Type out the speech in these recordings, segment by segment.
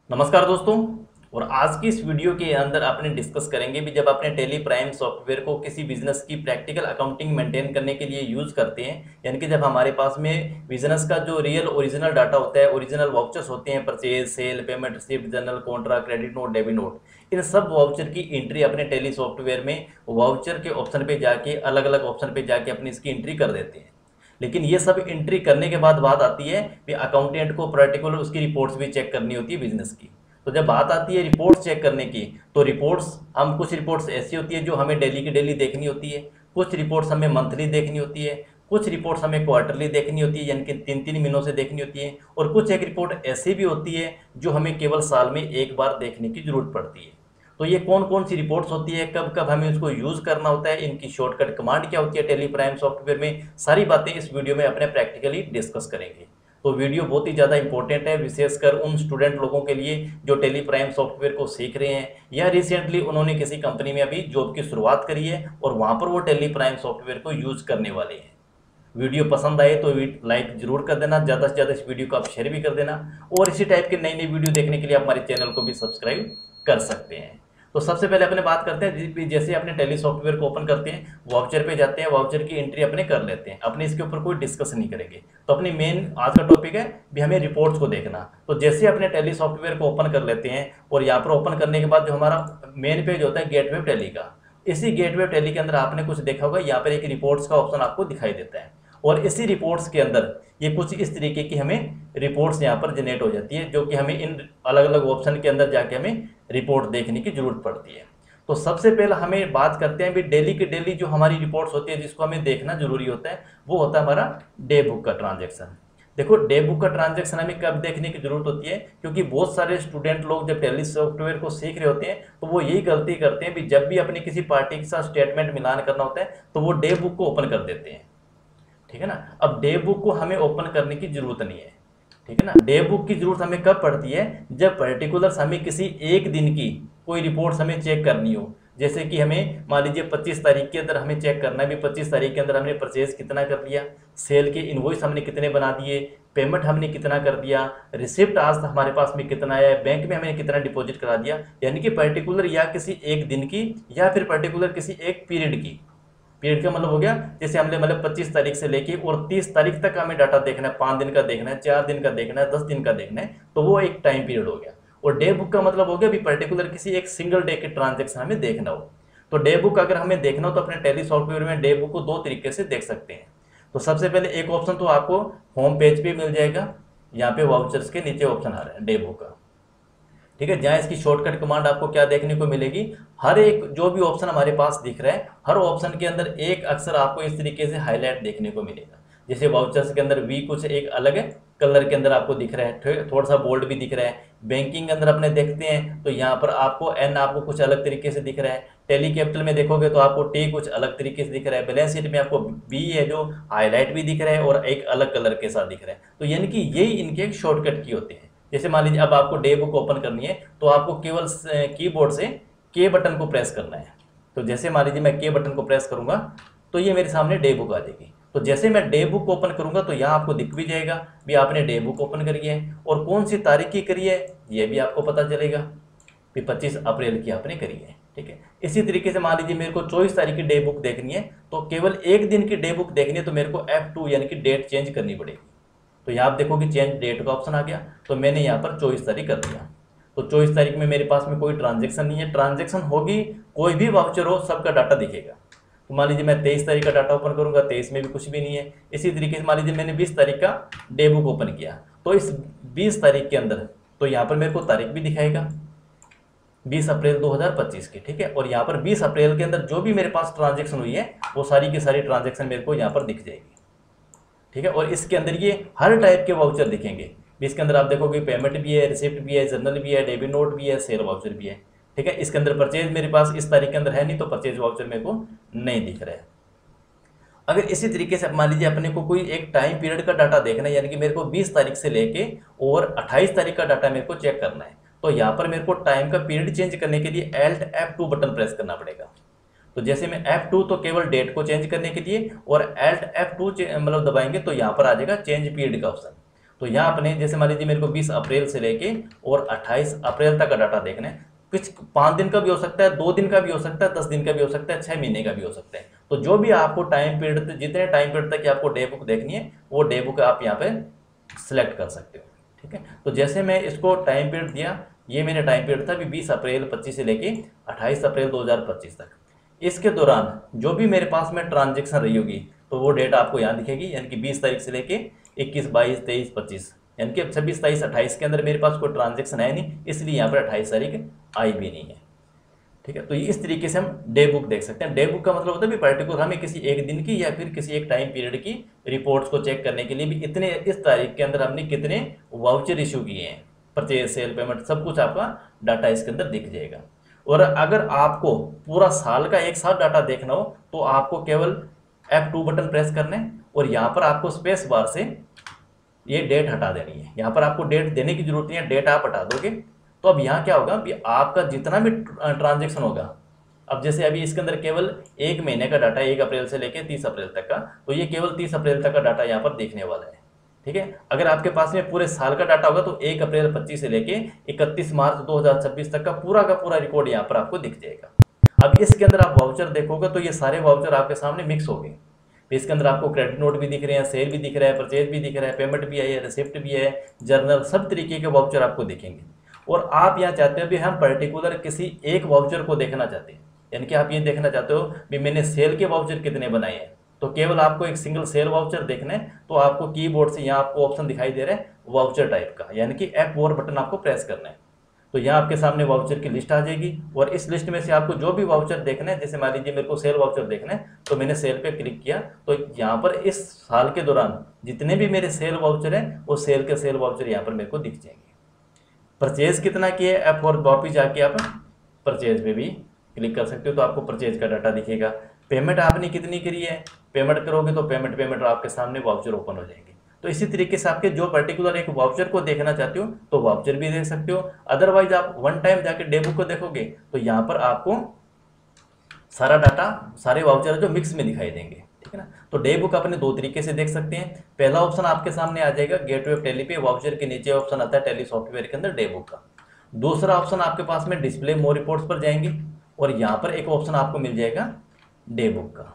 नमस्कार दोस्तों। और आज की इस वीडियो के अंदर अपने डिस्कस करेंगे भी जब अपने टेली प्राइम सॉफ्टवेयर को किसी बिजनेस की प्रैक्टिकल अकाउंटिंग मेंटेन करने के लिए यूज़ करते हैं, यानी कि जब हमारे पास में बिजनेस का जो रियल ओरिजिनल डाटा होता है, ओरिजिनल वाउचर्स होते हैं, purchase, sale, payment, receipt, journal, contra, credit note, debit note, इन सब वाउचर की एंट्री अपने टेली सॉफ्टवेयर में वाउचर के ऑप्शन पे जाके अलग अलग ऑप्शन पे जाके अपनी इसकी एंट्री कर देते हैं। लेकिन ये सब एंट्री करने के बाद बात आती है कि अकाउंटेंट को पर्टिकुलर उसकी रिपोर्ट्स भी चेक करनी होती है बिजनेस की। तो जब बात आती है रिपोर्ट्स चेक करने की, तो रिपोर्ट्स हम कुछ रिपोर्ट्स ऐसी होती है जो हमें डेली की डेली देखनी होती है, कुछ रिपोर्ट्स हमें मंथली देखनी होती है, कुछ रिपोर्ट्स हमें क्वार्टरली देखनी होती है, यानी कि 3-3 महीनों से देखनी होती है, और कुछ एक रिपोर्ट ऐसी भी होती है जो हमें केवल साल में एक बार देखने की जरूरत पड़ती है। तो ये कौन कौन सी रिपोर्ट्स होती है, कब कब हमें उसको यूज़ करना होता है, इनकी शॉर्टकट कमांड क्या होती है टेली प्राइम सॉफ्टवेयर में, सारी बातें इस वीडियो में अपने प्रैक्टिकली डिस्कस करेंगे। तो वीडियो बहुत ही ज़्यादा इंपॉर्टेंट है, विशेषकर उन स्टूडेंट लोगों के लिए जो टेली प्राइम सॉफ्टवेयर को सीख रहे हैं या रिसेंटली उन्होंने किसी कंपनी में अभी जॉब की शुरुआत करी है और वहाँ पर वो टेली प्राइम सॉफ्टवेयर को यूज़ करने वाले हैं। वीडियो पसंद आए तो लाइक जरूर कर देना, ज़्यादा से ज़्यादा इस वीडियो को आप शेयर भी कर देना, और इसी टाइप के नई नई वीडियो देखने के लिए आप हमारे चैनल को भी सब्सक्राइब कर सकते हैं। तो सबसे पहले अपने बात करते हैं, जैसे अपने टेली सॉफ्टवेयर को ओपन करते हैं, वाउचर पे जाते हैं, वाउचर की एंट्री अपने कर लेते हैं, अपने इसके ऊपर कोई डिस्कस नहीं करेंगे। तो अपनी मेन आज का टॉपिक है भी हमें रिपोर्ट्स को देखना। तो जैसे अपने टेली सॉफ्टवेयर को ओपन कर लेते हैं, और यहाँ पर ओपन करने के बाद जो हमारा मेन पेज होता है गेटवे टेली का, इसी गेटवे टेली के अंदर आपने कुछ देखा होगा, यहाँ पर एक रिपोर्ट्स का ऑप्शन आपको दिखाई देता है, और इसी रिपोर्ट्स के अंदर ये कुछ इस तरीके की हमें रिपोर्ट्स यहाँ पर जनरेट हो जाती है, जो कि हमें इन अलग अलग ऑप्शन के अंदर जाके हमें रिपोर्ट देखने की जरूरत पड़ती है। तो सबसे पहले हमें बात करते हैं भी डेली की डेली जो हमारी रिपोर्ट्स होती है जिसको हमें देखना जरूरी होता है, वो होता है हमारा डे बुक का ट्रांजेक्शन। देखो, डे बुक का ट्रांजेक्शन हमें कब देखने की जरूरत होती है, क्योंकि बहुत सारे स्टूडेंट लोग जब टेली सॉफ्टवेयर को सीख रहे होते हैं तो वो यही गलती करते हैं भी जब भी अपनी किसी पार्टी के साथ स्टेटमेंट मिलान करना होता है तो वो डे बुक को ओपन कर देते हैं। ठीक है ना। अब डे बुक को हमें ओपन करने की जरूरत नहीं है। ठीक है ना। डे बुक की जरूरत हमें कब पड़ती है, जब पर्टिकुलर हमें किसी एक दिन की कोई रिपोर्ट्स हमें चेक करनी हो। जैसे कि हमें मान लीजिए 25 तारीख के अंदर हमें चेक करना है भी 25 तारीख के अंदर हमने परचेज कितना कर लिया, सेल के इनवॉइस हमने कितने बना दिए, पेमेंट हमने कितना कर दिया, रिसिप्ट आज हमारे पास में कितना है, बैंक में हमने कितना डिपॉजिट करा दिया, यानी कि पर्टिकुलर या किसी एक दिन की या फिर पर्टिकुलर किसी एक पीरियड की। पीरियड का मतलब हो गया जैसे हमने मतलब 25 तारीख से लेके और 30 तारीख तक हमें डाटा देखना है, 5 दिन का देखना है, 4 दिन का देखना है, 10 दिन का देखना है, तो वो एक टाइम पीरियड हो गया। और डे बुक का मतलब हो गया भी पर्टिकुलर किसी एक सिंगल डे के ट्रांजेक्शन हमें देखना हो। तो डे बुक अगर हमें देखना हो तो अपने टेली सॉफ्टवेयर में डे बुक को दो तरीके से देख सकते हैं। तो सबसे पहले एक ऑप्शन तो आपको होम पेज पे मिल जाएगा, यहाँ पे वाउचर्स के नीचे ऑप्शन आ रहा है डे बुक का। ठीक है, जहाँ इसकी शॉर्टकट कमांड आपको क्या देखने को मिलेगी, हर एक जो भी ऑप्शन हमारे पास दिख रहा है हर ऑप्शन के अंदर एक अक्षर आपको इस तरीके से हाईलाइट देखने को मिलेगा। जैसे वाउचर्स के अंदर वी कुछ एक अलग है कलर के अंदर आपको दिख रहा है, थोड़ा सा बोल्ड भी दिख रहा है। बैंकिंग के अंदर अपने देखते हैं तो यहाँ पर आपको एन आपको कुछ अलग तरीके से दिख रहा है। टेली कैपिटल में देखोगे तो आपको टी कुछ अलग तरीके से दिख रहा है। बैलेंस शीट में आपको बी है जो हाईलाइट भी दिख रहा है और एक अलग कलर के साथ दिख रहा है। तो यानी कि यही इनके एक शॉर्टकट की होते हैं। जैसे मान लीजिए अब आपको डे बुक ओपन करनी है तो आपको केवल कीबोर्ड से के बटन को प्रेस करना है। तो जैसे मान लीजिए मैं के बटन को प्रेस करूंगा तो ये मेरे सामने डे बुक आ जाएगी। तो जैसे मैं डे बुक ओपन करूंगा तो यहाँ आपको दिख भी जाएगा भी आपने डे बुक ओपन करी है और कौन सी तारीख की करी है ये भी आपको पता चलेगा भी 25 अप्रैल की आपने करी है। ठीक है, इसी तरीके से मान लीजिए मेरे को 24 तारीख की डे बुक देखनी है तो केवल एक दिन की डे बुक देखनी है तो मेरे को F2 यानी कि डेट चेंज करनी पड़ेगी। तो यहाँ आप देखो कि चेंज डेट का ऑप्शन आ गया, तो मैंने यहाँ पर 24 तारीख कर दिया। तो 24 तारीख में मेरे पास में कोई ट्रांजेक्शन नहीं है, ट्रांजेक्शन होगी कोई भी वाउचर हो सबका डाटा दिखेगा। तो मान लीजिए मैं 23 तारीख का डाटा ओपन करूंगा, 23 में भी कुछ भी नहीं है। इसी तरीके से मान लीजिए मैंने 20 तारीख का डे बुक ओपन किया तो इस 20 तारीख के अंदर तो यहाँ पर मेरे को तारीख भी दिखाएगा 20 अप्रैल 2025 की। ठीक है, और यहाँ पर 20 अप्रैल के अंदर जो भी मेरे पास ट्रांजेक्शन हुई है वो सारी की सारी ट्रांजेक्शन मेरे को यहाँ पर दिख जाएगी। ठीक है, और इसके अंदर ये हर टाइप के वाउचर दिखेंगे। इसके अंदर आप देखोगे पेमेंट भी है, रिसिप्ट भी है, जर्नल भी है, डेबिट नोट भी है, सेल वाउचर भी है। ठीक है, इसके अंदर परचेज मेरे पास इस तारीख के अंदर है नहीं तो परचेज वाउचर मेरे को नहीं दिख रहा है। अगर इसी तरीके से मान लीजिए अपने को कोई एक टाइम पीरियड का डाटा देखना है, यानी कि मेरे को 20 तारीख से लेके और 28 तारीख का डाटा मेरे को चेक करना है, तो यहाँ पर मेरे को टाइम का पीरियड चेंज करने के लिए Alt F2 बटन प्रेस करना पड़ेगा। तो जैसे मैं F2 तो केवल डेट को चेंज करने के लिए और Alt F2 मतलब दबाएंगे तो यहाँ पर आ जाएगा चेंज पीरियड का ऑप्शन। तो यहाँ अपने जैसे मान लीजिए मेरे को 20 अप्रैल से लेके और 28 अप्रैल तक का डाटा देखना है। कुछ 5 दिन का भी हो सकता है, 2 दिन का भी हो सकता है, 10 दिन का भी हो सकता है, 6 महीने का भी हो सकता है। तो जो भी आपको टाइम पीरियड, जितने टाइम पीरियड तक की आपको डे बुक देखनी है वो डे बुक आप यहाँ पे सिलेक्ट कर सकते हो। ठीक है, तो जैसे मैं इसको टाइम पीरियड दिया, ये मेरा टाइम पीरियड था अभी 20 अप्रैल 25 से लेके 28 अप्रैल 2025 तक। इसके दौरान जो भी मेरे पास में ट्रांजेक्शन रही होगी तो वो डेट आपको यहाँ दिखेगी, यानी कि 20 तारीख से लेके 21, 22, 23, 25, यानी कि 26, 27, 28 के अंदर मेरे पास कोई ट्रांजेक्शन है नहीं, इसलिए यहाँ पर 28 तारीख आई भी नहीं है। ठीक है, तो इस तरीके से हम डे बुक देख सकते हैं। डे बुक का मतलब होता है भी पर्टिकुलर हमें किसी एक दिन की या फिर किसी एक टाइम पीरियड की रिपोर्ट्स को चेक करने के लिए भी इतने इस तारीख के अंदर हमने कितने वाउचर इशू किए हैं, परचेज, सेल, पेमेंट, सब कुछ आपका डाटा इसके अंदर दिख जाएगा। और अगर आपको पूरा साल का एक साथ डाटा देखना हो तो आपको केवल F2 बटन प्रेस करना है और यहाँ पर आपको स्पेस बार से ये डेट हटा देनी है। यहाँ पर आपको डेट देने की जरूरत नहीं है, डेट आप हटा दोगे तो अब यहाँ क्या होगा कि आपका जितना भी ट्रांजेक्शन होगा, अब जैसे अभी इसके अंदर केवल 1 महीने का डाटा 1 अप्रैल से लेकर 30 अप्रैल तक का, तो ये केवल 30 अप्रैल तक का डाटा यहाँ पर देखने वाला है। ठीक है, अगर आपके पास में पूरे साल का डाटा होगा तो 1 अप्रैल 25 से लेके 31 मार्च 2026 तक का पूरा रिकॉर्ड यहाँ पर आपको दिख जाएगा। अब इसके अंदर आप वाउचर देखोगे तो ये सारे वाउचर आपके सामने मिक्स हो गए। इसके अंदर आपको क्रेडिट नोट भी दिख रहे हैं, सेल भी दिख रहा है, परचेज भी दिख रहा है, पेमेंट भी है, रिसिप्ट भी है, जर्नल, सब तरीके के वाउचर आपको दिखेंगे। और आप यहाँ चाहते हो भी हम पर्टिकुलर किसी एक वाउचर को देखना चाहते हैं, यानी कि आप ये देखना चाहते हो भी मैंने सेल के वाउचर कितने बनाए हैं, तो केवल आपको एक सिंगल सेल वाउचर देखना है। तो आपको कीबोर्ड से यहाँ आपको ऑप्शन दिखाई दे रहा है वाउचर टाइप का, यानी कि F4 बटन आपको प्रेस करना है। तो यहाँ आपके सामने वाउचर की लिस्ट आ जाएगी और इस लिस्ट में से आपको जो भी वाउचर देखना है, जैसे मान लीजिए मेरे को सेल वाउचर देखना है तो मैंने सेल पे क्लिक किया, तो यहाँ पर इस साल के दौरान जितने भी मेरे सेल वाउचर हैं वो सेल के सेल वाउचर यहाँ पर मेरे को दिख जाएंगे। परचेज कितना किया है, F4 वापिस जाके आप परचेज पे भी क्लिक कर सकते हो तो आपको परचेज का डाटा दिखेगा। पेमेंट आपने कितनी करी है, पेमेंट करोगे तो पेमेंट आपके सामने वाउचर ओपन हो जाएंगे। तो इसी तरीके से आपके जो पर्टिकुलर एक वाउचर को देखना चाहते हो तो वाउचर भी देख सकते हो। अदरवाइज आप वन टाइम जाके डे बुक को देखोगे तो यहाँ पर आपको सारा डाटा, सारे वाउचर जो मिक्स में दिखाई देंगे। ठीक है ना, तो डे बुक अपने 2 तरीके से देख सकते हैं। पहला ऑप्शन आपके सामने आ जाएगा गेटवे ऑफ टैली पे, वाउचर के नीचे ऑप्शन आता है टैली सॉफ्टवेयर के अंदर डे बुक का। दूसरा ऑप्शन आपके पास में डिस्प्ले मोर रिपोर्ट्स पर जाएंगे और यहाँ पर एक ऑप्शन आपको मिल जाएगा डे बुक का।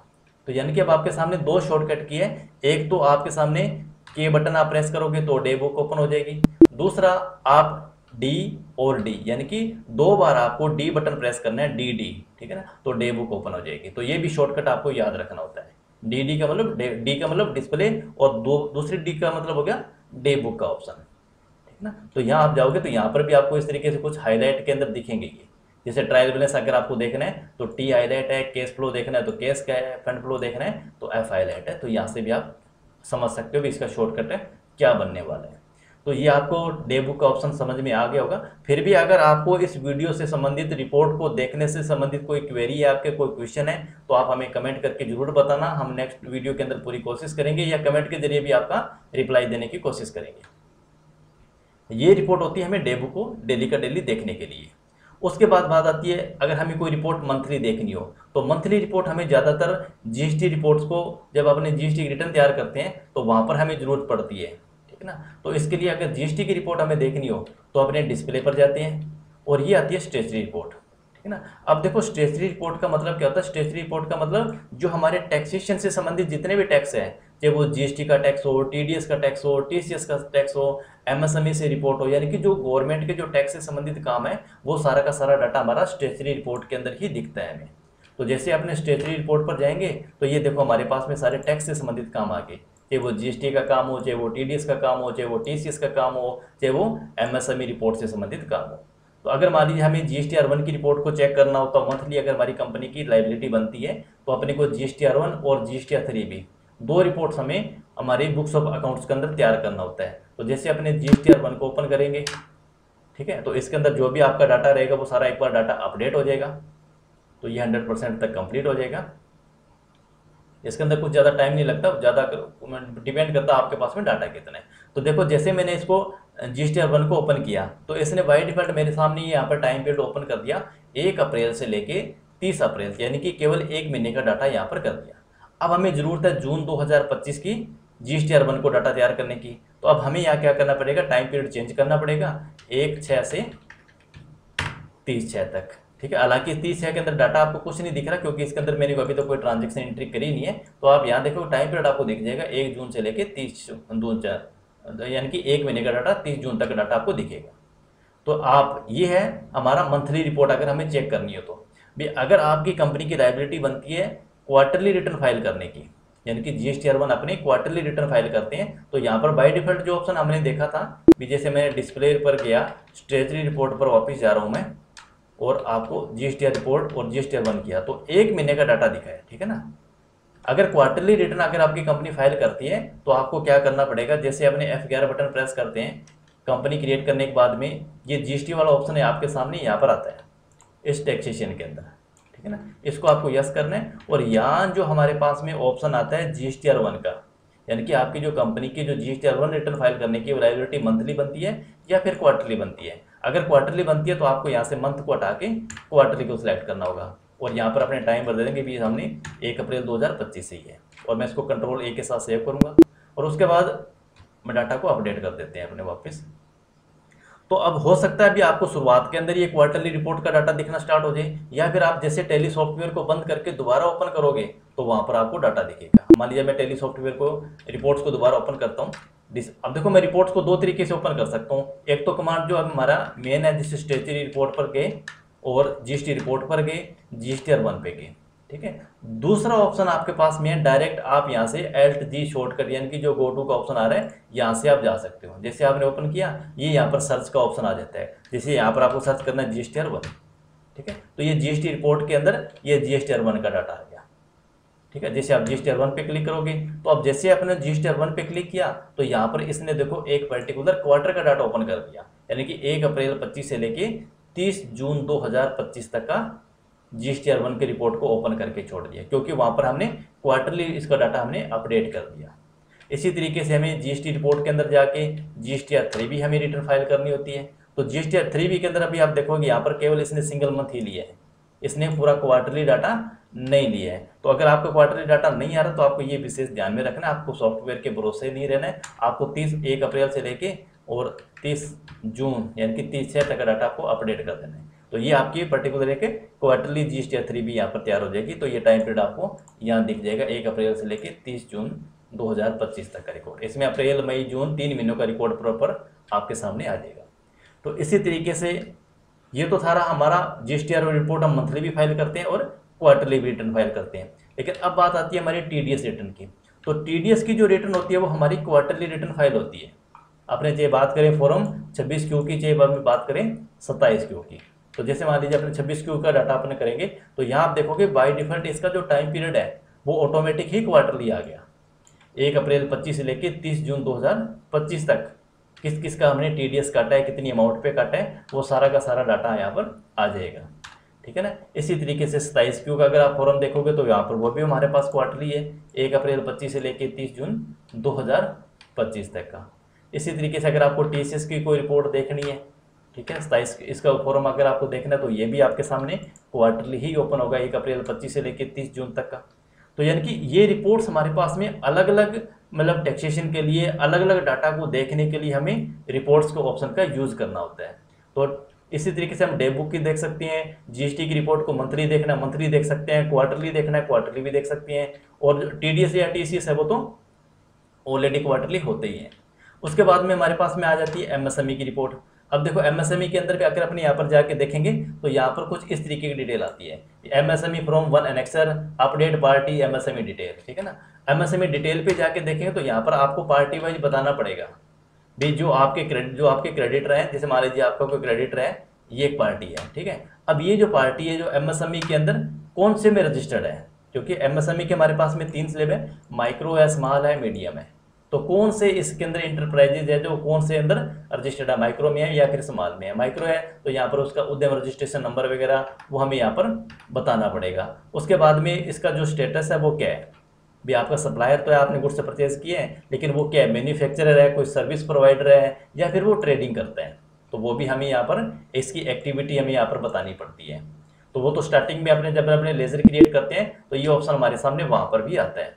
तो यानी कि अब आपके सामने 2 शॉर्टकट की है, एक तो आपके सामने के बटन आप प्रेस करोगे तो डे बुक ओपन हो जाएगी, दूसरा आप डी और डी, यानी कि 2 बार आपको डी बटन प्रेस करना है, डी डी, ठीक है ना, तो डे बुक ओपन हो जाएगी। तो ये भी शॉर्टकट आपको याद रखना होता है। डी का मतलब डी का मतलब डिस्प्ले और दूसरी डी का मतलब हो गया डे बुक का ऑप्शन। ठीक ना, तो यहाँ आप जाओगे तो यहाँ पर भी आपको इस तरीके से कुछ हाईलाइट के अंदर दिखेंगे ये, जैसे ट्रायल बैलेंस अगर आपको देखना है तो टी हाईलाइट है, कैश फ्लो देखना है तो कैश का है, फंड फ्लो देखना है तो एफ हाईलाइट है। तो यहाँ से भी आप समझ सकते हो भी इसका शॉर्टकट है क्या बनने वाला है। तो ये आपको डे बुक का ऑप्शन समझ में आ गया होगा। फिर भी अगर आपको इस वीडियो से संबंधित, रिपोर्ट को देखने से संबंधित कोई क्वेरी है, आपके कोई क्वेश्चन है तो आप हमें कमेंट करके जरूर बताना। हम नेक्स्ट वीडियो के अंदर पूरी कोशिश करेंगे या कमेंट के जरिए भी आपका रिप्लाई देने की कोशिश करेंगे। ये रिपोर्ट होती है हमें डे बुक को डेली का डेली देखने के लिए। उसके बाद बात आती है अगर हमें कोई रिपोर्ट मंथली देखनी हो तो मंथली रिपोर्ट हमें ज़्यादातर जीएसटी रिपोर्ट्स को, जब अपने जीएसटी रिटर्न तैयार करते हैं तो वहाँ पर हमें ज़रूरत पड़ती है। ठीक है ना, तो इसके लिए अगर जीएसटी की रिपोर्ट हमें देखनी हो तो अपने डिस्प्ले पर जाते हैं और ये आती है स्टेचरी रिपोर्ट। ठीक है ना, अब देखो स्टेचरी रिपोर्ट का मतलब क्या होता है। स्टेचरी रिपोर्ट का मतलब जो हमारे टैक्सेशन से संबंधित जितने भी टैक्स हैं, चाहे वो जीएसटी का टैक्स हो, टीडीएस का टैक्स हो, टीसीएस का टैक्स हो, एमएसएमई से रिपोर्ट हो, यानी कि जो गवर्नमेंट के जो टैक्स से संबंधित काम है वो सारा का सारा डाटा हमारा स्टेचरी रिपोर्ट के अंदर ही दिखता है हमें। तो जैसे अपने स्टेचरी रिपोर्ट पर जाएंगे तो ये देखो हमारे पास में सारे टैक्स से संबंधित काम आ गए, चाहे वो जीएसटी का काम हो, चाहे वो टीडीएस का काम हो, चाहे वो टीसीएस का काम हो, चाहे वो एमएसएमई रिपोर्ट से संबंधित काम हो। तो अगर मान लीजिए हमें जीएसटी R1 की रिपोर्ट को चेक करना होता है मंथली, अगर हमारी कंपनी की लायबिलिटी बनती है तो अपने को जीएसटी R1 और जीएसटी R3 भी 2 रिपोर्ट्स हमें हमारी बुक्स ऑफ अकाउंट्स के अंदर तैयार करना होता है। तो जैसे अपने जीएसटी R1 को ओपन करेंगे, ठीक है, तो इसके अंदर जो भी आपका डाटा रहेगा वो सारा एक बार डाटा अपडेट हो जाएगा। तो ये 100% तक कंप्लीट हो जाएगा। इसके अंदर कुछ ज़्यादा टाइम नहीं लगता, ज़्यादा डिपेंड करता है आपके पास में डाटा कितना है। तो देखो जैसे मैंने इसको जीएसटी R1 को ओपन किया तो इसने बाय डिफॉल्ट मेरे सामने यहाँ पर टाइम पीरियड ओपन कर दिया 1 अप्रैल से लेके 30 अप्रैल, यानी कि केवल 1 महीने का डाटा यहाँ पर कर दिया। अब हमें ज़रूरत है जून 2025 की GSTR1 को डाटा तैयार करने की। तो अब हमें यहाँ क्या करना पड़ेगा, टाइम पीरियड चेंज करना पड़ेगा 1/6 से 30/6 तक। ठीक है, हालांकि 30/6 के अंदर डाटा आपको कुछ नहीं दिख रहा क्योंकि इसके अंदर मैंने अभी तो कोई ट्रांजेक्शन एंट्री करी नहीं है। तो आप यहाँ देखो टाइम पीरियड आपको दिख जाएगा 1 जून से लेके 30 जून, यानी कि 1 महीने का डाटा 30 जून तक डाटा आपको दिखेगा। तो आप ये है हमारा मंथली रिपोर्ट अगर हमें चेक करनी हो तो भी, अगर आपकी कंपनी की लायबिलिटी बनती है क्वार्टरली रिटर्न फाइल करने की, यानी कि GSTR1 अपने क्वार्टरली रिटर्न फाइल करते हैं, तो यहाँ पर बाय डिफॉल्ट जो ऑप्शन हमने देखा था भी, जैसे मैं डिस्प्ले पर गया, स्ट्रेटरी रिपोर्ट पर वापस जा रहा हूँ मैं और आपको GSTR रिपोर्ट और GSTR1 किया तो 1 महीने का डाटा दिखा है। ठीक है ना, अगर क्वार्टरली रिटर्न अगर आपकी कंपनी फाइल करती है तो आपको क्या करना पड़ेगा, जैसे अपने F11 बटन प्रेस करते हैं कंपनी क्रिएट करने के बाद में, ये GST वाला ऑप्शन है आपके सामने यहाँ पर आता है इस टैक्सेशन के अंदर। ठीक है ना, इसको आपको यस करना है और यहाँ जो हमारे पास में ऑप्शन आता है GSTR1 का, यानी कि आपकी जो कंपनी की जो GSTR1 रिटर्न फाइल करने की लायबिलिटी मंथली बनती है या फिर क्वार्टरली बनती है। अगर क्वार्टरली बनती है तो आपको यहाँ से मंथ को हटा के क्वार्टरली को सिलेक्ट करना होगा और यहाँ पर अपने टाइम भर दे देंगे भी हमने 1 अप्रैल 2025 से ही है, और मैं इसको Ctrl+A के साथ सेव करूँगा और उसके बाद मैं डाटा को अपडेट कर देते हैं अपने वापस। तो अब हो सकता है भी आपको शुरुआत के अंदर ये क्वार्टरली रिपोर्ट का डाटा दिखना स्टार्ट हो जाए, या फिर आप जैसे टैली सॉफ्टवेयर को बंद करके दोबारा ओपन करोगे तो वहाँ पर आपको डाटा दिखेगा। मान लीजिए मैं टैली सॉफ्टवेयर को रिपोर्ट्स को दोबारा ओपन करता हूँ। अब देखो मैं रिपोर्ट्स को 2 तरीके से ओपन कर सकता हूँ। एक तो कमांड जो अब हमारा मेन है, जिससे स्ट्रेटरी रिपोर्ट पर गए और GST रिपोर्ट पर गए, GSTR1 पे गए। ठीक है, दूसरा ऑप्शन आपके पास में है, डायरेक्ट आप यहाँ से Alt+G शॉर्टकट यानी कि जो गो टू का ऑप्शन आ रहा है यहाँ से आप जा सकते हो। जैसे आपने ओपन किया ये यहाँ पर सर्च का ऑप्शन आ जाता है, जैसे यहाँ पर आपको सर्च करना है GSTR1। ठीक है, तो ये GST रिपोर्ट के अंदर ये GSTR1 का डाटा आ गया। ठीक है, जैसे आप GSTR1 पे क्लिक करोगे तो अब जैसे आपने GSTR1 पे क्लिक किया तो यहाँ पर इसने देखो एक पर्टिकुलर क्वार्टर का डाटा ओपन कर दिया, यानी कि 1 अप्रैल 25 से लेके 30 जून 2025 तक का GSTR1 की रिपोर्ट को ओपन करके छोड़ दिया, क्योंकि वहाँ पर हमने क्वार्टरली इसका डाटा हमने अपडेट कर दिया। इसी तरीके से हमें GST रिपोर्ट के अंदर जाके GSTR3 भी हमें रिटर्न फाइल करनी होती है। तो GSTR3 भी के अंदर अभी आप देखोगे यहाँ पर केवल इसने सिंगल मंथ ही लिया है, इसने पूरा क्वार्टरली डाटा नहीं लिया है। तो अगर आपका क्वार्टरली डाटा नहीं आ रहा तो आपको ये विशेष ध्यान में रखना है, आपको सॉफ्टवेयर के भरोसे नहीं रहना है। आपको 1 अप्रैल से लेके और 30 जून यानी कि 30/6 तक का डाटा आपको अपडेट कर देना है। तो ये आपकी पर्टिकुलर एक क्वार्टरली GSTR3 भी यहाँ पर तैयार हो जाएगी। तो ये टाइम पीरियड आपको यहाँ दिख जाएगा 1 अप्रैल से लेके 30 जून 2025 तक का रिकॉर्ड। इसमें अप्रैल मई जून 3 महीनों का रिकॉर्ड प्रॉपर आपके सामने आ जाएगा। तो इसी तरीके से ये तो था हमारा GSTR रिपोर्ट, हम मंथली भी फाइल करते हैं और क्वार्टरली भी रिटर्न फाइल करते हैं। लेकिन अब बात आती है हमारी TDS रिटर्न की। तो TDS की जो रिटर्न होती है वो हमारी क्वार्टरली रिटर्न फाइल होती है। अपने चाहे बात करें फॉर्म 26Q की, चाहे बाद में बात करें 27Q की। तो जैसे मान लीजिए अपने 26Q का डाटा अपने करेंगे तो यहाँ आप देखोगे बाय डिफॉल्ट इसका जो टाइम पीरियड है वो ऑटोमेटिक ही क्वार्टरली आ गया। 1 अप्रैल 25 से लेके 30 जून 2025 तक किस किस का हमने TDS काटा है, कितनी अमाउंट पे काटा है, वो सारा का सारा डाटा यहाँ पर आ जाएगा। ठीक है ना। इसी तरीके से 27Q का अगर आप फॉर्म देखोगे तो यहाँ पर वो भी हमारे पास क्वार्टरली है, 1 अप्रैल 25 से लेके 30 जून 2025 तक का। इसी तरीके से अगर आपको TCS की कोई रिपोर्ट देखनी है, ठीक है, 27 इसका फॉर्म अगर आपको देखना है तो ये भी आपके सामने क्वार्टरली ही ओपन होगा 1 अप्रैल 25 से लेके 30 जून तक का। तो यानी कि ये रिपोर्ट्स हमारे पास में अलग अलग मतलब टैक्सेशन के लिए अलग अलग डाटा को देखने के लिए हमें रिपोर्ट्स के ऑप्शन का यूज़ करना होता है। तो इसी तरीके से हम डे बुक की देख सकते हैं, GST की रिपोर्ट को मंथली देखना है मंथली देख सकते हैं, क्वार्टरली देखना है क्वार्टरली भी देख सकते हैं, और TDS या TCS है वो तो ऑलरेडी क्वार्टरली होते ही हैं। उसके बाद में हमारे पास में आ जाती है MSME की रिपोर्ट। अब देखो MSME के अंदर भी अगर अपने यहाँ पर जाके देखेंगे तो यहाँ पर कुछ इस तरीके की डिटेल आती है, MSME from 1 annexure update party MSME detail. ठीक है ना। MSME डिटेल पे जाके देखेंगे तो यहाँ पर आपको पार्टी वाइज बताना पड़ेगा भी जो आपके क्रेडिटर हैं, जैसे मान लीजिए आपका कोई क्रेडिटर है, ये एक पार्टी है। ठीक है। अब ये जो पार्टी है जो MSME के अंदर कौन से में रजिस्टर्ड है, क्योंकि MSME के हमारे पास में 3 स्लैब है, माइक्रो है, स्मॉल है, मीडियम है। तो कौन से इसके अंदर इंटरप्राइजेज है जो कौन से अंदर रजिस्टर्ड है, माइक्रो में है या फिर स्मॉल में है। माइक्रो है तो यहाँ पर उसका उद्यम रजिस्ट्रेशन नंबर वगैरह वो हमें यहाँ पर बताना पड़ेगा। उसके बाद में इसका जो स्टेटस है वो क्या है, भी आपका सप्लायर तो है, आपने गुड्स परचेज किए हैं, लेकिन वो क्या है, मैन्युफैक्चरर है, कोई सर्विस प्रोवाइडर है, या फिर वो ट्रेडिंग करते हैं। तो वो भी हमें यहाँ पर इसकी एक्टिविटी हमें यहाँ पर बतानी पड़ती है। तो वो तो स्टार्टिंग में अपने जब अपने लेजर क्रिएट करते हैं तो ये ऑप्शन हमारे सामने वहाँ पर भी आता है।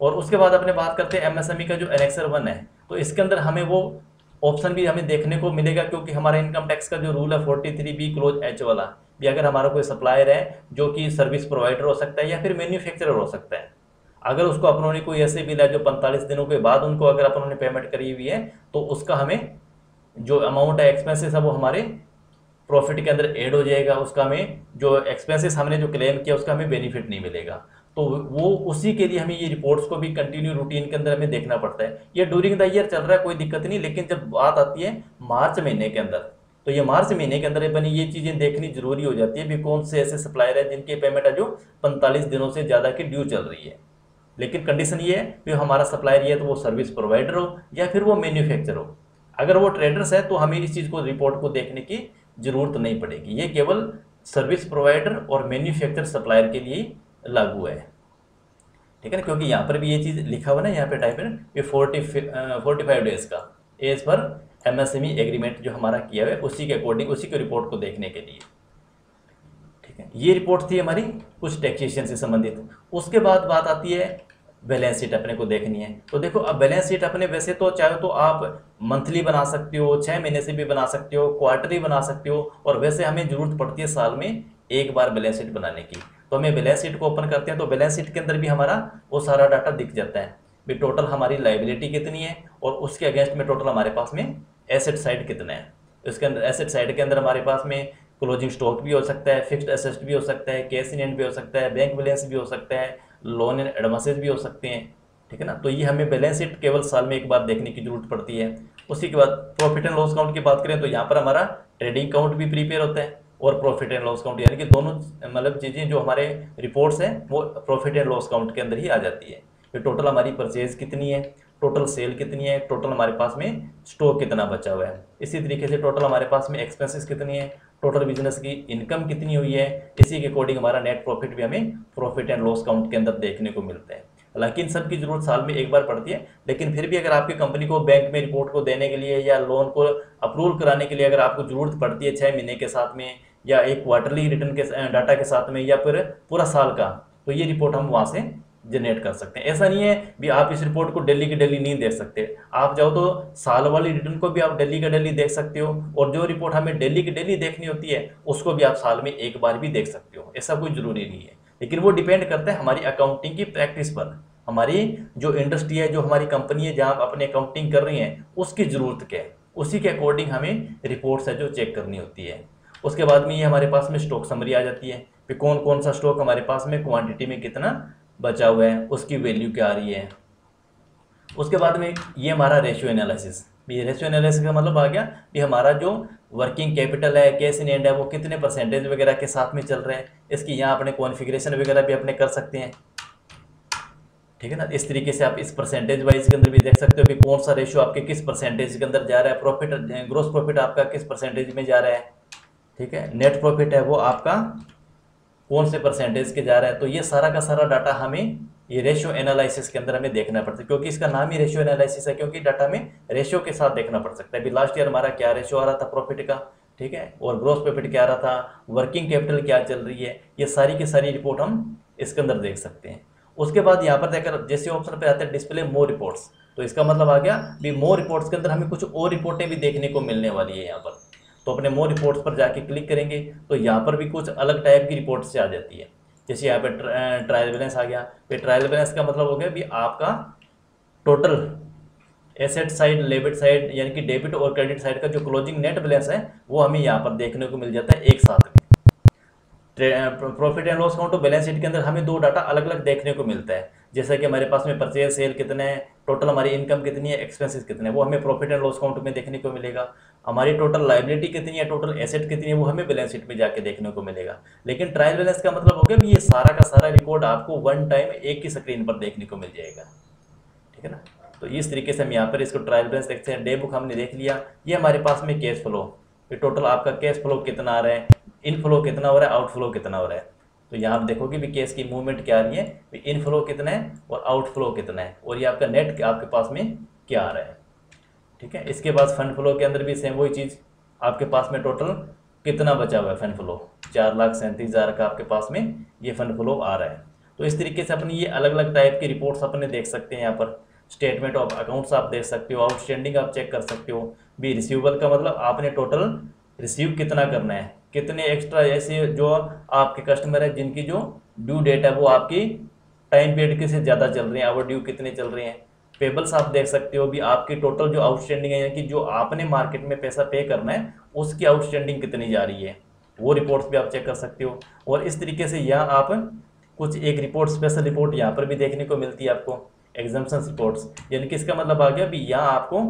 और उसके बाद अपने बात करते हैं एमएसएमई का जो एनेक्सर 1 है, तो इसके अंदर हमें वो ऑप्शन भी हमें देखने को मिलेगा, क्योंकि हमारा इनकम टैक्स का जो रूल है 43B क्लोज एच वाला भी, अगर हमारा कोई सप्लायर है जो कि सर्विस प्रोवाइडर हो सकता है या फिर मैन्युफैक्चरर हो सकता है, अगर उसको अपनों ने कोई ऐसे बिल है जो 45 दिनों के बाद उनको अगर अपनों ने पेमेंट करी हुई है, तो उसका हमें जो अमाउंट है एक्सपेंसेस है वो हमारे प्रॉफिट के अंदर ऐड हो जाएगा, उसका हमें जो एक्सपेंसेस हमने जो क्लेम किया उसका हमें बेनिफिट नहीं मिलेगा। तो वो उसी के लिए हमें ये रिपोर्ट्स को भी कंटिन्यू रूटीन के अंदर हमें देखना पड़ता है। ये ड्यूरिंग द ईयर चल रहा है, कोई दिक्कत नहीं, लेकिन जब बात आती है मार्च महीने के अंदर, तो ये मार्च महीने के अंदर बनी ये चीज़ें देखनी जरूरी हो जाती है भी कौन से ऐसे सप्लायर है जिनकी पेमेंट है जो 45 दिनों से ज़्यादा की ड्यू चल रही है। लेकिन कंडीशन ये है कि हमारा सप्लायर ये है तो वो सर्विस प्रोवाइडर हो या फिर वो मैन्युफैक्चर हो। अगर वो ट्रेडर्स है तो हमें इस चीज़ को रिपोर्ट को देखने की जरूरत नहीं पड़ेगी, ये केवल सर्विस प्रोवाइडर और मैन्युफैक्चर सप्लायर के लिए लागू है। ठीक है ना, क्योंकि यहाँ पर भी ये चीज़ लिखा हुआ ना, यहाँ पे टाइप है ये 45 डेज का एज पर एमएसएमई एग्रीमेंट जो हमारा किया हुआ है उसी के अकॉर्डिंग उसी के रिपोर्ट को देखने के लिए। ठीक है, ये रिपोर्ट थी हमारी कुछ टैक्सेशन से संबंधित। उसके बाद बात आती है बैलेंस शीट अपने को देखनी है। तो देखो अब बैलेंस शीट अपने वैसे तो चाहे तो आप मंथली बना सकते हो, 6 महीने से भी बना सकते हो, क्वार्टरली बना सकते हो, और वैसे हमें जरूरत पड़ती है साल में एक बार बैलेंस शीट बनाने की। तो हमें बैलेंस शीट को ओपन करते हैं तो बैलेंस शीट के अंदर भी हमारा वो सारा डाटा दिख जाता है भी टोटल हमारी लाइबिलिटी कितनी है और उसके अगेंस्ट में टोटल हमारे पास में एसेट साइड कितना है। इसके अंदर एसेट साइड के अंदर हमारे पास में क्लोजिंग स्टॉक भी हो सकता है, फिक्स्ड एसेट भी हो सकता है, कैश इन हैंड भी हो सकता है, बैंक बैलेंस भी हो सकता है, लोन एंड एडवांसेज भी हो सकते हैं। ठीक है ना, तो ये हमें बैलेंस शीट केवल साल में एक बार देखने की जरूरत पड़ती है। उसी के बाद प्रॉफिट एंड लॉस काउंट की बात करें तो यहाँ पर हमारा ट्रेडिंग काउंट भी प्रिपेयर होता है और प्रॉफिट एंड लॉस काउंट, यानी कि दोनों मतलब चीज़ें जो हमारे रिपोर्ट्स हैं वो प्रॉफिट एंड लॉस काउंट के अंदर ही आ जाती है। तो टोटल हमारी परचेज कितनी है, टोटल सेल कितनी है, टोटल हमारे पास में स्टॉक कितना बचा हुआ है, इसी तरीके से टोटल हमारे पास में एक्सपेंसेस कितनी है, टोटल बिजनेस की इनकम कितनी हुई है, इसी के अकॉर्डिंग हमारा नेट प्रॉफिट भी हमें प्रॉफिट एंड लॉस काउंट के अंदर देखने को मिलता है। हालांकि इन सब की जरूरत साल में एक बार पड़ती है, लेकिन फिर भी अगर आपकी कंपनी को बैंक में रिपोर्ट को देने के लिए या लोन को अप्रूवल कराने के लिए अगर आपको जरूरत पड़ती है 6 महीने के साथ में या एक क्वार्टरली रिटर्न के डाटा के साथ में या फिर पूरा साल का, तो ये रिपोर्ट हम वहाँ से जनरेट कर सकते हैं। ऐसा नहीं है भी आप इस रिपोर्ट को डेली की डेली नहीं देख सकते, आप चाहो तो साल वाली रिटर्न को भी आप डेली का डेली देख सकते हो, और जो रिपोर्ट हमें डेली की डेली देखनी होती है उसको भी आप साल में एक बार भी देख सकते हो, ऐसा कोई जरूरी नहीं है। लेकिन वो डिपेंड करता है हमारी अकाउंटिंग की प्रैक्टिस पर, हमारी जो इंडस्ट्री है, जो हमारी कंपनी है जहाँ अपने अकाउंटिंग कर रही है उसकी ज़रूरत क्या है, उसी के अकॉर्डिंग हमें रिपोर्ट्स है जो चेक करनी होती है। उसके बाद में ये हमारे पास में स्टॉक समरी आ जाती है कि कौन कौन सा स्टॉक हमारे पास में क्वांटिटी में कितना बचा हुआ है, उसकी वैल्यू क्या आ रही है। उसके बाद में ये हमारा रेशियो एनालिसिस, ये रेशियो एनालिसिस का मतलब आ गया कि हमारा जो वर्किंग कैपिटल है, कैश इन हैंड है, वो कितने परसेंटेज वगैरह के साथ में चल रहे हैं। इसकी यहाँ अपने कॉन्फ़िगरेशन वगैरह भी अपने कर सकते हैं। ठीक है ना, इस तरीके से आप इस परसेंटेज वाइज के अंदर भी देख सकते हो कि कौन सा रेशियो आपके किस परसेंटेज के अंदर जा रहा है, प्रॉफिट ग्रोस प्रॉफिट आपका किस परसेंटेज में जा रहा है। ठीक है, नेट प्रॉफिट है वो आपका कौन से परसेंटेज के जा रहा है। तो ये सारा का सारा डाटा हमें ये रेशियो एनालिसिस के अंदर हमें देखना पड़ता है, क्योंकि इसका नाम ही रेशियो एनालिसिस है, क्योंकि डाटा में रेशियो के साथ देखना पड़ सकता है। अभी लास्ट ईयर हमारा क्या रेशियो आ रहा था प्रॉफिट का, ठीक है, और ग्रोस प्रॉफिट क्या आ रहा था, वर्किंग कैपिटल क्या चल रही है, ये सारी की सारी रिपोर्ट हम इसके अंदर देख सकते हैं। उसके बाद यहाँ पर देखकर जैसे ऑप्शन पे आता है डिस्प्ले मोर रिपोर्ट्स, तो इसका मतलब आ गया भी मोर रिपोर्ट्स के अंदर हमें कुछ और रिपोर्टें भी देखने को मिलने वाली है यहाँ पर। तो अपने मोर रिपोर्ट्स पर जाके क्लिक करेंगे तो यहाँ पर भी कुछ अलग टाइप की रिपोर्ट से आ जाती है। जैसे यहाँ पे ट्रायल बैलेंस आ गया, फिर ट्रायल बैलेंस का मतलब हो गया भी आपका total asset side, debit side, यानी कि डेबिट और क्रेडिट साइड का जो क्लोजिंग नेट बैलेंस है वो हमें यहाँ पर देखने को मिल जाता है एक साथ में। प्रॉफिट एंड लॉस अकाउंट और बैलेंस शीट के अंदर हमें दो डाटा अलग अलग देखने को मिलता है, जैसा कि हमारे पास में परचेज सेल कितने हैं, टोटल हमारी इनकम कितनी है, एक्सपेंसेस कितने हैं, वो हमें प्रॉफिट एंड लॉस अकाउंट में देखने को मिलेगा। हमारी टोटल लाइबिलिटी कितनी है, टोटल एसेट कितनी है, वो हमें बैलेंस शीट में जाके देखने को मिलेगा। लेकिन ट्रायल बैलेंस का मतलब हो गया भी ये सारा का सारा रिकॉर्ड आपको वन टाइम एक ही स्क्रीन पर देखने को मिल जाएगा। ठीक है ना, तो इस तरीके से हम यहाँ पर इसको ट्रायल बैलेंस देखते हैं। डे बुक हमने देख लिया, ये हमारे पास में कैश फ्लो, टोटल आपका कैश फ्लो कितना आ रहा है, इनफ्लो कितना हो रहा है, आउटफ्लो कितना हो रहा है। तो यहाँ आप देखोगे भी कैश की मूवमेंट क्या आ रही है, इनफ्लो कितना है और आउटफ्लो कितना है, और ये आपका नेट आपके पास में क्या आ रहा है। ठीक है, इसके बाद फंड फ्लो के अंदर भी सेम वही चीज़, आपके पास में टोटल कितना बचा हुआ है फंड फ्लो, 4,37,000 का आपके पास में ये फंड फ्लो आ रहा है। तो इस तरीके से अपनी ये अलग अलग टाइप की रिपोर्ट्स अपने देख सकते हैं। यहाँ पर स्टेटमेंट ऑफ अकाउंट्स आप देख सकते हो, आउटस्टैंडिंग आप चेक कर सकते हो, भी रिसीवेबल का मतलब आपने टोटल रिसीव कितना करना है, कितने एक्स्ट्रा ऐसे जो आपके कस्टमर है जिनकी जो ड्यू डेट है वो आपकी टाइम पीरियड के से ज़्यादा चल रहे हैं, ओवर ड्यू कितने चल रहे हैं। पेबल्स आप देख सकते हो, भी आपकी टोटल जो आउटस्टैंडिंग है यानी कि जो आपने मार्केट में पैसा पे करना है उसकी आउटस्टैंडिंग कितनी जा रही है, वो रिपोर्ट्स भी आप चेक कर सकते हो। और इस तरीके से यहाँ आप कुछ एक रिपोर्ट, स्पेशल रिपोर्ट यहाँ पर भी देखने को मिलती है आपको, एग्जाम्पशन रिपोर्ट्स, यानी कि इसका मतलब आ गया भी यहाँ आपको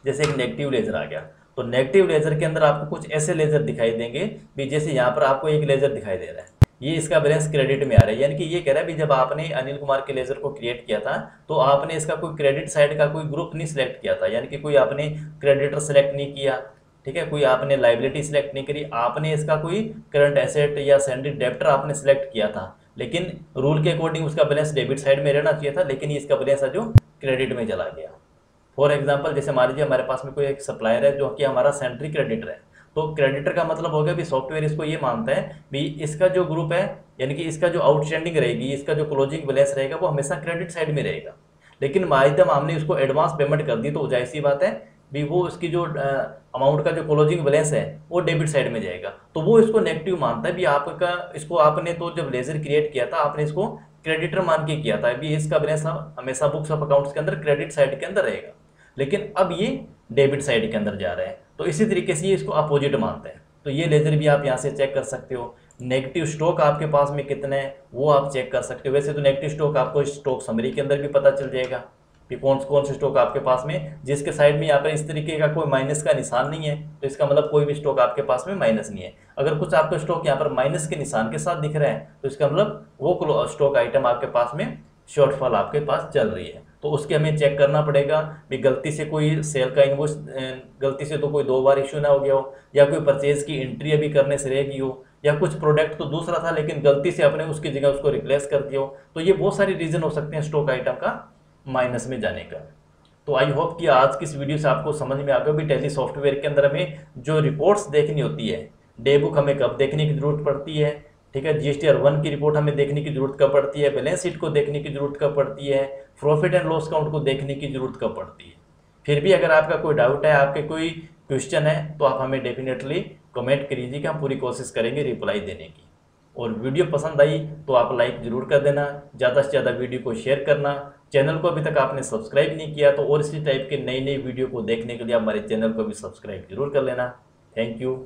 जैसे एक नेगेटिव लेजर आ गया, तो नेगेटिव लेजर के अंदर आपको कुछ ऐसे लेजर दिखाई देंगे भी जैसे यहाँ पर आपको एक लेजर दिखाई दे रहा है, ये इसका बैलेंस क्रेडिट में आ रहा है, यानी कि ये कह रहा है भी जब आपने अनिल कुमार के लेजर को क्रिएट किया था तो आपने इसका कोई क्रेडिट साइड का कोई ग्रुप नहीं सिलेक्ट किया था, यानी कि कोई आपने क्रेडिटर सेलेक्ट नहीं किया, ठीक है, कोई आपने लाइबिलिटी सिलेक्ट नहीं करी, आपने इसका कोई करंट एसेट या सैंडरी डेप्टर आपने सिलेक्ट किया था, लेकिन रूल के अकॉर्डिंग उसका बैलेंस डेबिट साइड में रहना चाहिए था, लेकिन ये इसका बैलेंस है जो क्रेडिट में चला गया। फॉर एग्जांपल जैसे मान लीजिए हमारे पास में कोई एक सप्लायर है जो कि हमारा सेंट्री क्रेडिटर है, तो क्रेडिटर का मतलब हो गया भी सॉफ्टवेयर इसको ये मानता है भी इसका जो ग्रुप है यानी कि इसका जो आउटस्टैंडिंग रहेगी, इसका जो क्लोजिंग बैलेंस रहेगा वो हमेशा क्रेडिट साइड में रहेगा, लेकिन माध्यम हमने उसको एडवांस पेमेंट कर दी तो जाहिर सी बात है भी वो उसकी जो अमाउंट का जो क्लोजिंग बैलेंस है वो डेबिट साइड में जाएगा, तो वो इसको नेगेटिव मानता है भी आपका इसको आपने तो जब लेजर क्रिएट किया था आपने इसको क्रेडिटर मान के किया था भी इसका बैलेंस हमेशा बुक्स ऑफ अकाउंट्स के अंदर क्रेडिट साइड के अंदर रहेगा, लेकिन अब ये डेबिट साइड के अंदर जा रहा है, तो इसी तरीके से ये इसको अपोजिट मानते हैं। तो ये लेजर भी आप यहाँ से चेक कर सकते हो। नेगेटिव स्टॉक आपके पास में कितने हैं वो आप चेक कर सकते हो। वैसे तो नेगेटिव स्टॉक आपको स्टॉक समरी के अंदर भी पता चल जाएगा कि कौन से स्टॉक आपके पास में, जिसके साइड में यहाँ पर इस तरीके का कोई माइनस का निशान नहीं है तो इसका मतलब कोई भी स्टॉक आपके पास में माइनस नहीं है। अगर कुछ आपका स्टॉक यहाँ पर माइनस के निशान के साथ दिख रहा है तो इसका मतलब वो स्टॉक आइटम आपके पास में शॉर्टफॉल आपके पास चल रही है, तो उसके हमें चेक करना पड़ेगा भी गलती से कोई सेल का इनवॉइस गलती से तो कोई 2 बार इशू ना हो गया हो, या कोई परचेज की एंट्री अभी करने से रह गई हो, या कुछ प्रोडक्ट तो दूसरा था लेकिन गलती से आपने उसकी जगह उसको रिप्लेस कर दिया हो, तो ये बहुत सारी रीज़न हो सकते हैं स्टॉक आइटम का माइनस में जाने का। तो आई होप कि आज की इस वीडियो से आपको समझ में आ गया भी टैली सॉफ्टवेयर के अंदर हमें जो रिपोर्ट्स देखनी होती है, डे बुक हमें कब देखने की जरूरत पड़ती है, ठीक है, जीएसटीआर 1 की रिपोर्ट हमें देखने की जरूरत कब पड़ती है, बैलेंस शीट को देखने की जरूरत कब पड़ती है, प्रॉफिट एंड लॉस अकाउंट को देखने की जरूरत कब पड़ती है। फिर भी अगर आपका कोई डाउट है, आपके कोई क्वेश्चन है तो आप हमें डेफिनेटली कमेंट करिए कि हम पूरी कोशिश करेंगे रिप्लाई देने की। और वीडियो पसंद आई तो आप लाइक ज़रूर कर देना, ज़्यादा से ज़्यादा वीडियो को शेयर करना। चैनल को अभी तक आपने सब्सक्राइब नहीं किया तो और इसी टाइप के नई नई वीडियो को देखने के लिए हमारे चैनल को भी सब्सक्राइब जरूर कर लेना। Thank you.